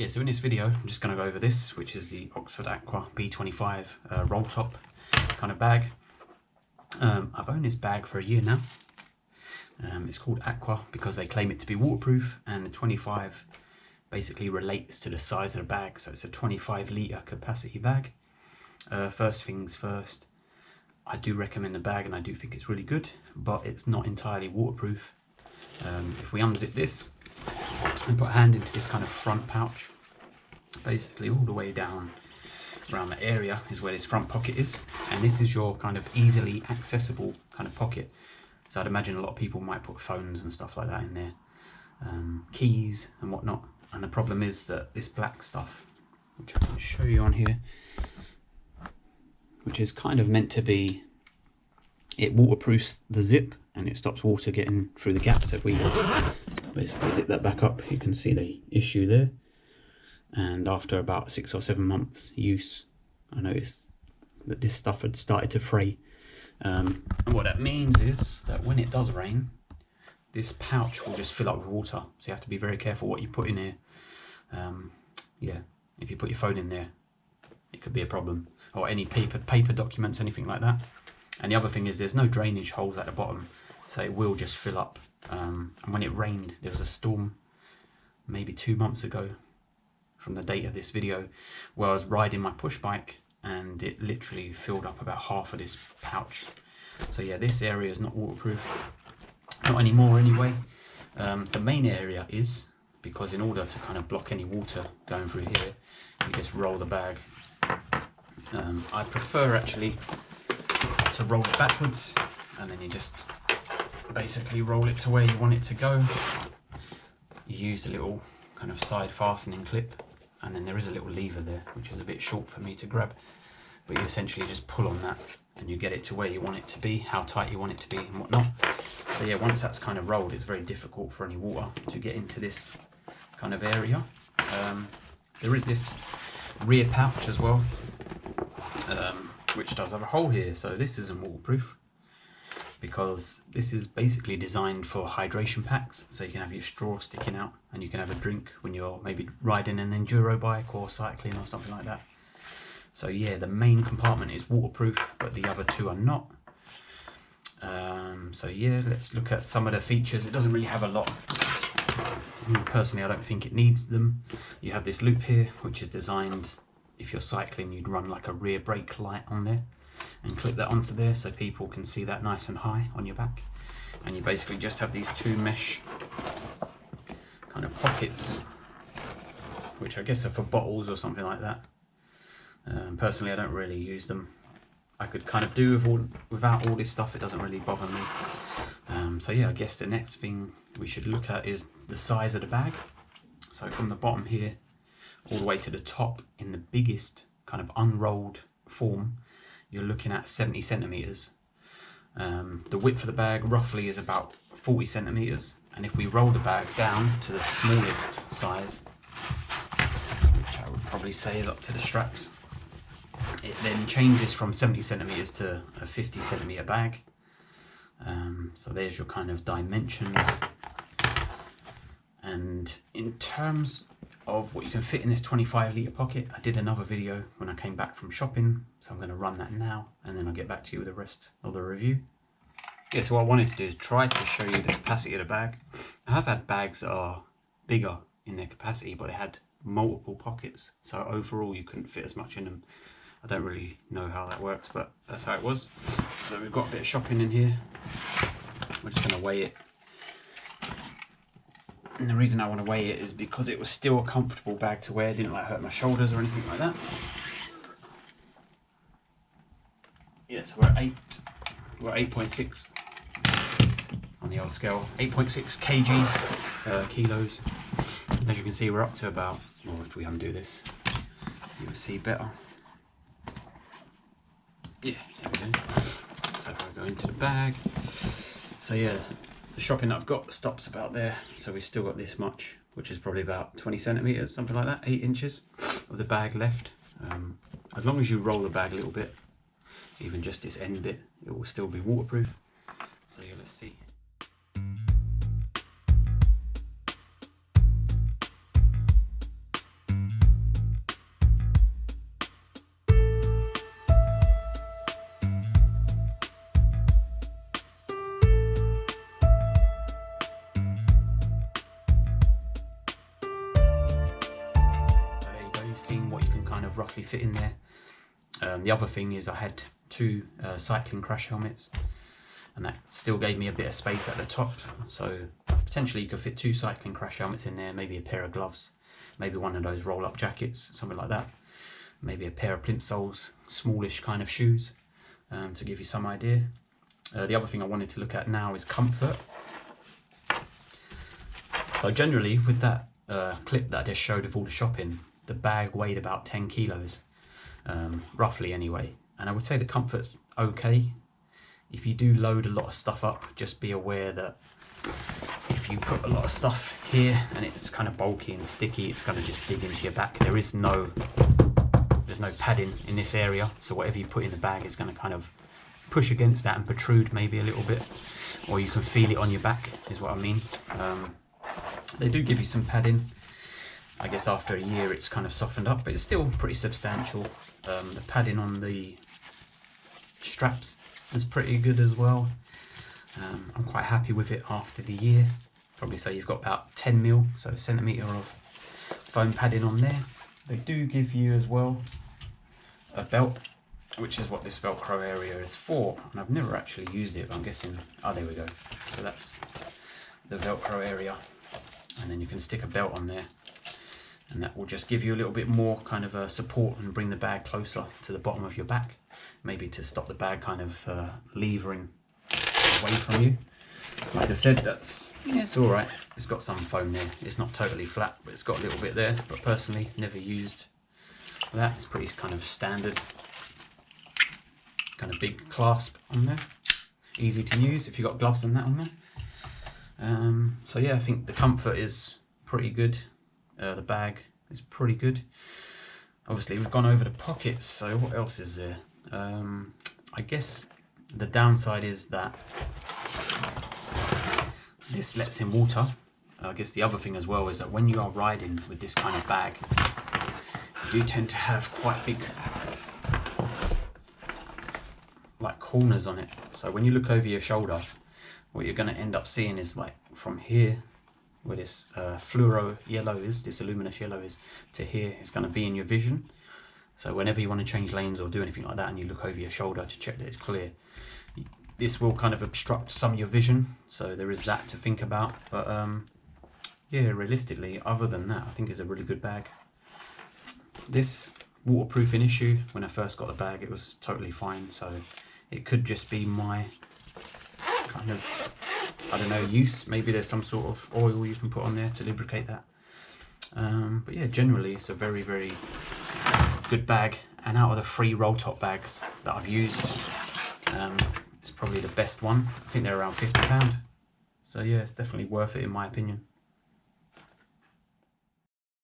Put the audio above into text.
Yeah, so in this video, I'm just going to go over this, which is the Oxford Aqua B25 roll top kind of bag. I've owned this bag for a year now. It's called Aqua because they claim it to be waterproof, and the 25 basically relates to the size of the bag. So it's a 25 litre capacity bag. First things first, I do recommend the bag and I do think it's really good, but it's not entirely waterproof. If we unzip this and put a hand into this kind of front pouch, basically all the way down around the area is where this front pocket is, and this is your kind of easily accessible kind of pocket. So I'd imagine a lot of people might put phones and stuff like that in there, keys and whatnot. And the problem is that this black stuff, which I can show you on here, which is kind of meant to be, it waterproofs the zip and it stops water getting through the gap. So if we basically zip that back up, you can see the issue there. And after about 6 or 7 months use, I noticed that this stuff had started to fray. And what that means is that when it does rain, this pouch will just fill up with water. So you have to be very careful what you put in here. Yeah, if you put your phone in there, it could be a problem. Or any paper documents, anything like that. And the other thing is there's no drainage holes at the bottom, so it will just fill up. And when it rained, there was a storm maybe 2 months ago from the date of this video, where I was riding my push bike and it literally filled up about half of this pouch. So yeah, this area is not waterproof, not anymore anyway. The main area is, because in order to kind of block any water going through here, you just roll the bag. I prefer actually to roll it backwards, and then you just basically roll it to where you want it to go. You use the little kind of side fastening clip, and then there is a little lever there which is a bit short for me to grab, but you essentially just pull on that and you get it to where you want it to be, how tight you want it to be and whatnot. So yeah, once that's kind of rolled, it's very difficult for any water to get into this kind of area. There is this rear pouch as well, which does have a hole here, so this isn't waterproof because this is basically designed for hydration packs, so you can have your straw sticking out and you can have a drink when you're maybe riding an enduro bike or cycling or something like that. So yeah, the main compartment is waterproof, but the other two are not. So yeah, let's look at some of the features. It doesn't really have a lot. Personally, I don't think it needs them. You have this loop here, which is designed, if you're cycling, you'd run like a rear brake light on there and clip that onto there so people can see that nice and high on your back. And you basically just have these two mesh kind of pockets, which I guess are for bottles or something like that. Personally, I don't really use them. I could kind of do without all this stuff, it doesn't really bother me. So yeah, I guess the next thing we should look at is the size of the bag. So from the bottom here all the way to the top, in the biggest kind of unrolled form, you're looking at 70 centimeters. The width of the bag roughly is about 40 centimeters, and if we roll the bag down to the smallest size, which I would probably say is up to the straps, it then changes from 70 centimeters to a 50 centimeter bag. So there's your kind of dimensions. And in terms of what you can fit in this 25 litre pocket, I did another video when I came back from shopping, so I'm going to run that now and then I'll get back to you with the rest of the review. Yeah, so what I wanted to do is try to show you the capacity of the bag. I have had bags that are bigger in their capacity, but they had multiple pockets, so overall you couldn't fit as much in them. I don't really know how that works, but that's how it was. So we've got a bit of shopping in here. We're just going to weigh it. And the reason I want to weigh it is because it was still a comfortable bag to wear. It didn't like hurt my shoulders or anything like that. Yeah, so we're at 8.6 on the old scale. 8.6 kilos. As you can see, we're up to about, or if we undo this, you'll see better. Yeah, there we go. So if I go into the bag, so yeah, the shopping that I've got stops about there. So we've still got this much, which is probably about 20 centimeters, something like that, 8 inches of the bag left. As long as you roll the bag a little bit, even just this end bit, it will still be waterproof. So yeah, let's see. seen what you can kind of roughly fit in there. The other thing is I had 2 cycling crash helmets, and that still gave me a bit of space at the top, so potentially you could fit 2 cycling crash helmets in there, maybe a pair of gloves, maybe one of those roll-up jackets, something like that, maybe a pair of plimsolls, smallish kind of shoes, to give you some idea. The other thing I wanted to look at now is comfort. So generally with that clip that I just showed of all the shopping, the bag weighed about 10 kilos, roughly anyway, and I would say the comfort's okay. If you do load a lot of stuff up, just be aware that if you put a lot of stuff here and it's kind of bulky and sticky, it's going to just dig into your back. There's no padding in this area, so whatever you put in the bag is going to kind of push against that and protrude maybe a little bit, or you can feel it on your back, is what I mean. They do give you some padding. I guess after a year it's kind of softened up, but it's still pretty substantial. The padding on the straps is pretty good as well. I'm quite happy with it after the year. Probably say you've got about 10 mil, so a centimetre of foam padding on there. They do give you as well a belt, which is what this Velcro area is for, and I've never actually used it, but I'm guessing, oh there we go, so that's the Velcro area, and then you can stick a belt on there, and that will just give you a little bit more kind of support and bring the bag closer to the bottom of your back, maybe to stop the bag kind of levering away from you. Like I said, that's, yeah, it's alright. It's got some foam there. It's not totally flat, but it's got a little bit there, but personally never used that. It's pretty kind of standard, kind of big clasp on there, easy to use if you've got gloves and that on there. So yeah, I think the comfort is pretty good. The bag is pretty good. Obviously we've gone over the pockets, so what else is there? I guess the downside is that this lets in water. I guess the other thing as well is that when you are riding with this kind of bag, you do tend to have quite big like corners on it. So when you look over your shoulder, what you're going to end up seeing is like from here, where this fluoro yellow is, this luminous yellow is, to here, it's going to be in your vision. So whenever you want to change lanes or do anything like that and you look over your shoulder to check that it's clear, this will kind of obstruct some of your vision, so there is that to think about. But yeah, realistically, other than that, I think it's a really good bag. This waterproofing issue, when I first got the bag, it was totally fine, so it could just be my kind of, I don't know, use. Maybe there's some sort of oil you can put on there to lubricate that. But yeah, generally it's a very, very good bag, and out of the 3 roll top bags that I've used, it's probably the best one. I think they're around £50, so yeah, it's definitely worth it in my opinion.